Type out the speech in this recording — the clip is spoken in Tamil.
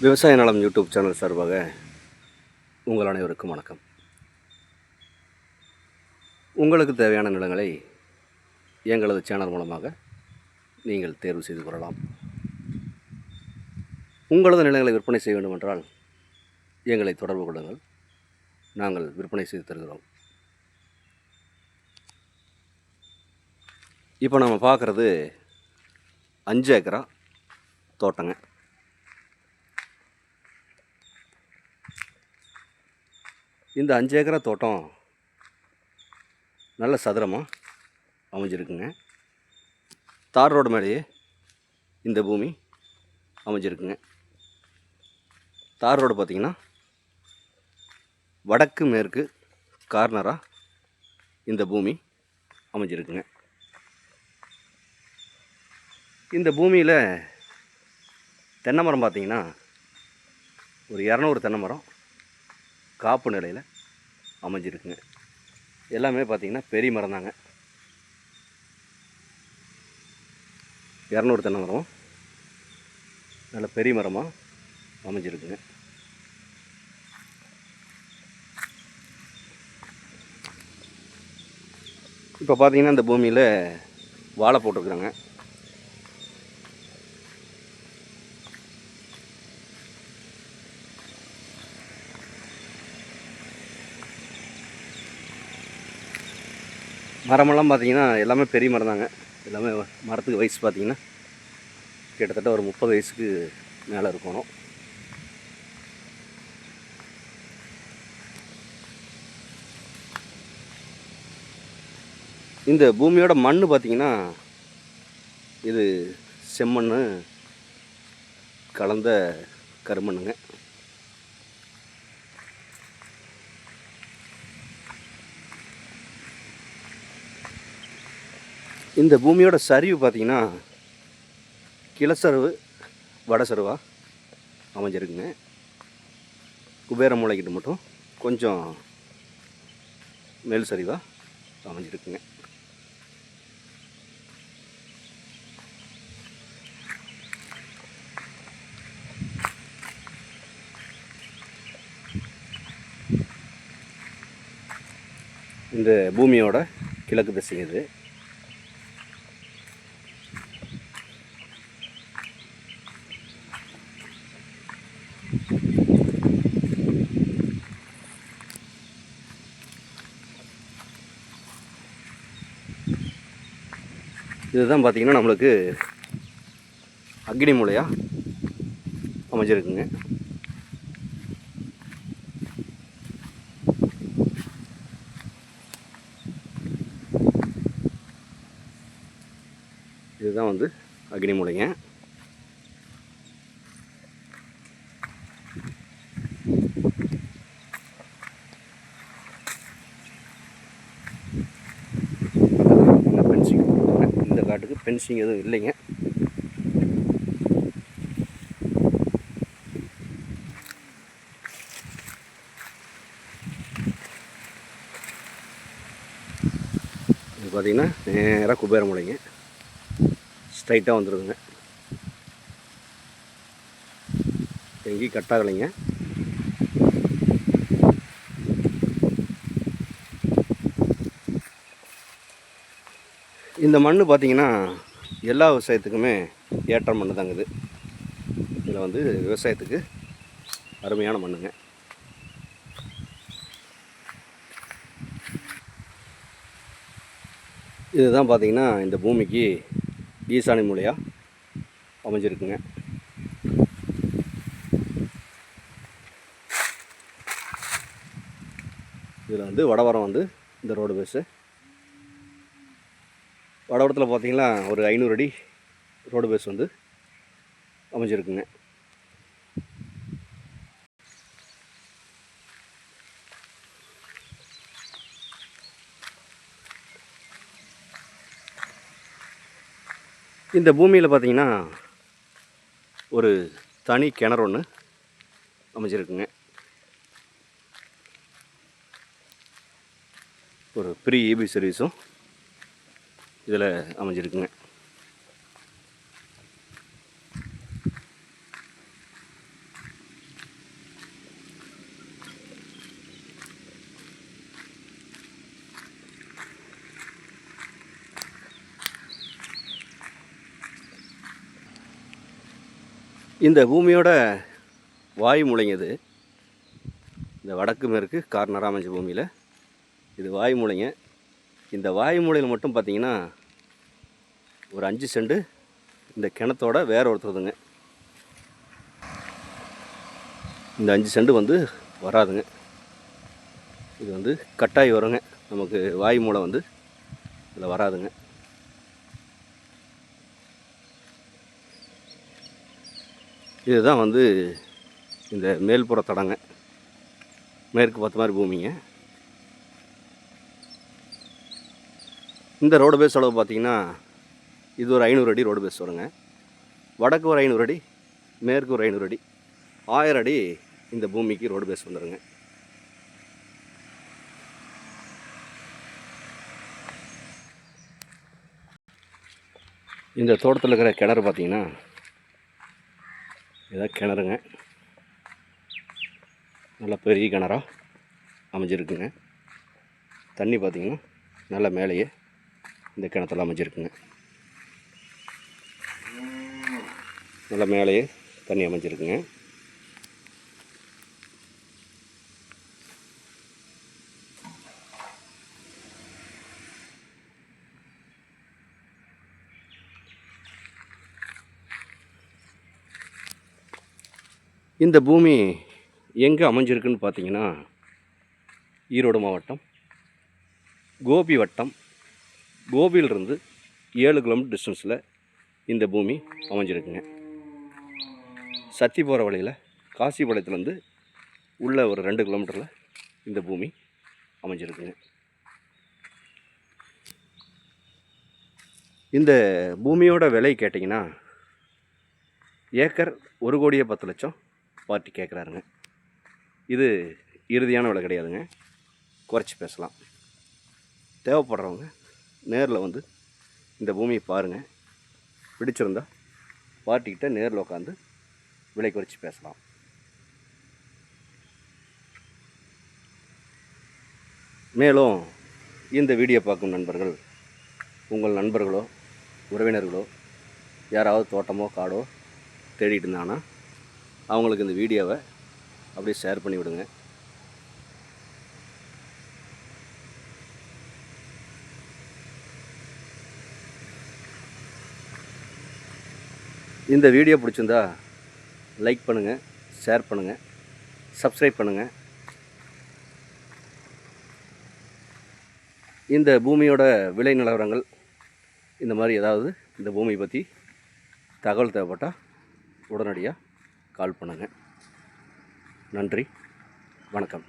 விவசாய நலம் யூடியூப் சேனல் சார்பாக உங்கள் அனைவருக்கும் வணக்கம். உங்களுக்கு தேவையான நிலங்களை எங்களது சேனல் மூலமாக நீங்கள் தேர்வு செய்து கொள்ளலாம். உங்களது நிலங்களை விற்பனை செய்ய வேண்டுமென்றால் எங்களை தொடர்பு கொள்ளுங்கள். நாங்கள் விற்பனை செய்து தருகிறோம். இப்போ நம்ம பார்க்குறது 5 ஏக்கரா தோட்டங்க. இந்த 5 ஏக்கரா தோட்டம் நல்ல சதுரமாக அமைஞ்சிருக்குங்க. தார் ரோடு மேலேயே இந்த பூமி அமைஞ்சிருக்குங்க. தார் ரோடு பார்த்திங்கன்னா வடக்கு மேற்கு கார்னராக இந்த பூமி அமைஞ்சிருக்குங்க. இந்த பூமியில் தென்னை மரம் பார்த்திங்கன்னா ஒரு 200 தென்னை மரம் காப்பு நிலையில் அமைஞ்சிருக்குங்க. எல்லாமே பார்த்திங்கன்னா பெரிய மரம் தாங்க. 200 தென்னை மரம் நல்ல பெரிய மரமாக அமைஞ்சிருக்குங்க. இப்போ பார்த்திங்கன்னா இந்த பூமியில் வாழை போட்டிருக்குறாங்க. மரமெல்லாம் பார்த்திங்கன்னா எல்லாமே பெரிய மரம் தாங்க. எல்லாமே மரத்துக்கு வயசு பார்த்திங்கன்னா கிட்டத்தட்ட ஒரு 30 வயசுக்கு மேலே இருக்கணும். இந்த பூமியோட மண் பார்த்திங்கன்னா இது செம்மண் கலந்த கருமண்ணுங்க. இந்த பூமியோட சரிவு பார்த்திங்கன்னா கிழசரிவு வடசரிவாக அமைஞ்சிருக்குங்க. குபேர மூளைக்கிட்ட மட்டும் கொஞ்சம் மேல் சரிவாக அமைஞ்சிருக்குங்க. இந்த பூமியோட கிழக்கு திசை இது. இதுதான் பார்த்திங்கன்னா நம்மளுக்கு அக்னி மூலையாக அமைஞ்சிருக்குங்க. இதுதான் வந்து அக்னி மூலைங்க. இந்த காட்டுக்கு பென்சிங் எதுவும் இல்லைங்க. இது பார்த்திங்கன்னா நேராக குபேர மூலைங்க ஸ்ட்ரைட்டாக வந்துடுதுங்க. எங்கேயும் கட்டாகலைங்க. இந்த மண் பார்த்திங்கன்னா எல்லா விவசாயத்துக்குமே ஏற்ற மண் தாங்க இது. இதில் வந்து விவசாயத்துக்கு அருமையான மண்ணுங்க. இதுதான் பார்த்திங்கன்னா இந்த பூமிக்கு ஈசானி மூலையாக அமைஞ்சிருக்குங்க. இதில் வந்து வடவரம் வந்து இந்த ரோடு பேஸு. வடவரத்தில் பார்த்திங்கன்னா ஒரு 500 அடி ரோடு பேஸ் வந்து அமைஞ்சிருக்குங்க. இந்த பூமியில் பார்த்திங்கன்னா ஒரு தனி கிணறு ஒன்று அமைஞ்சிருக்குங்க. ஒரு ப்ரீ இபி சர்வீஸும் இதில் அமைஞ்சிருக்குங்க. இந்த பூமியோட வாய்மூலைங்க இது. இந்த வடக்கு மேற்கு கார்னராக அமைஞ்ச பூமியில் இது வாய்மூலைங்க. இந்த வாய்மூலையில் மட்டும் பார்த்திங்கன்னா ஒரு 5 சென்ட் இந்த கிணத்தோட வேற ஒருத்தருதுங்க. இந்த 5 சென்ட் வந்து வராதுங்க. இது வந்து கட்டாயி வருங்க. நமக்கு வாய் மூலை வந்து இதில் வராதுங்க. இதுதான் வந்து இந்த மேல்புற தடங்க. மேற்கு பார்த்த மாதிரி பூமிங்க. இந்த ரோடு பேஸ் அளவு பார்த்திங்கன்னா இது ஒரு 500 அடி ரோடு பேஸ் வருங்க. வடக்கு ஒரு 500 அடி, மேற்கு ஒரு 500 அடி, 1000 அடி இந்த பூமிக்கு ரோடு பேஸ் வந்துடுங்க. இந்த தோட்டத்தில் இருக்கிற கிணறு பார்த்திங்கன்னா இதான் கிணறுங்க. நல்லா பெரிய கிணறாக அமைஞ்சிருக்குங்க. தண்ணி பார்த்திங்கன்னா நல்லா மேலேயே இந்த கிணத்துல அமைஞ்சிருக்குங்க. நல்லா மேலேயே தண்ணி அமைஞ்சிருக்குங்க. இந்த பூமி எங்கே அமைஞ்சிருக்குன்னு பார்த்தீங்கன்னா ஈரோடு மாவட்டம் கோபி வட்டம். கோபியிலிருந்து 7 கிலோமீட்டர் டிஸ்டன்ஸில் இந்த பூமி அமைஞ்சிருக்குங்க. சத்தி போகிற வழியில் காசிபாளையத்துலேருந்து உள்ள ஒரு 2 கிலோமீட்டரில் இந்த பூமி அமைஞ்சிருக்குங்க. இந்த பூமியோட விலை கேட்டிங்கன்னா ஏக்கர் 1,10,00,000 பார்ட்டி கேட்குறாருங்க. இது இறுதியான விலை கிடையாதுங்க, குறைச்சி பேசலாம். தேவைப்படுறவங்க நேரில் வந்து இந்த பூமியை பாருங்கள். பிடிச்சிருந்தா பார்ட்டிக்கிட்ட நேரில் உட்காந்து விலை குறைச்சி பேசலாம். மேலும் இந்த வீடியோ பார்க்கும் நண்பர்கள் உங்கள் நண்பர்களோ உறவினர்களோ யாராவது தோட்டமோ காடோ தேடிட்டு இருந்தாங்கன்னா அவங்களுக்கு இந்த வீடியோவை அப்படியே ஷேர் பண்ணி விடுங்க. இந்த வீடியோ பிடிச்சிருந்தா லைக் பண்ணுங்கள், ஷேர் பண்ணுங்கள், சப்ஸ்கிரைப் பண்ணுங்கள். இந்த பூமியோட விலை நிலவரங்கள் இந்த மாதிரி ஏதாவது இந்த பூமியை பற்றி தகவல் தேவைப்பட்டால் உடனடியாக கால் பண்ணுங்கள். நன்றி, வணக்கம்.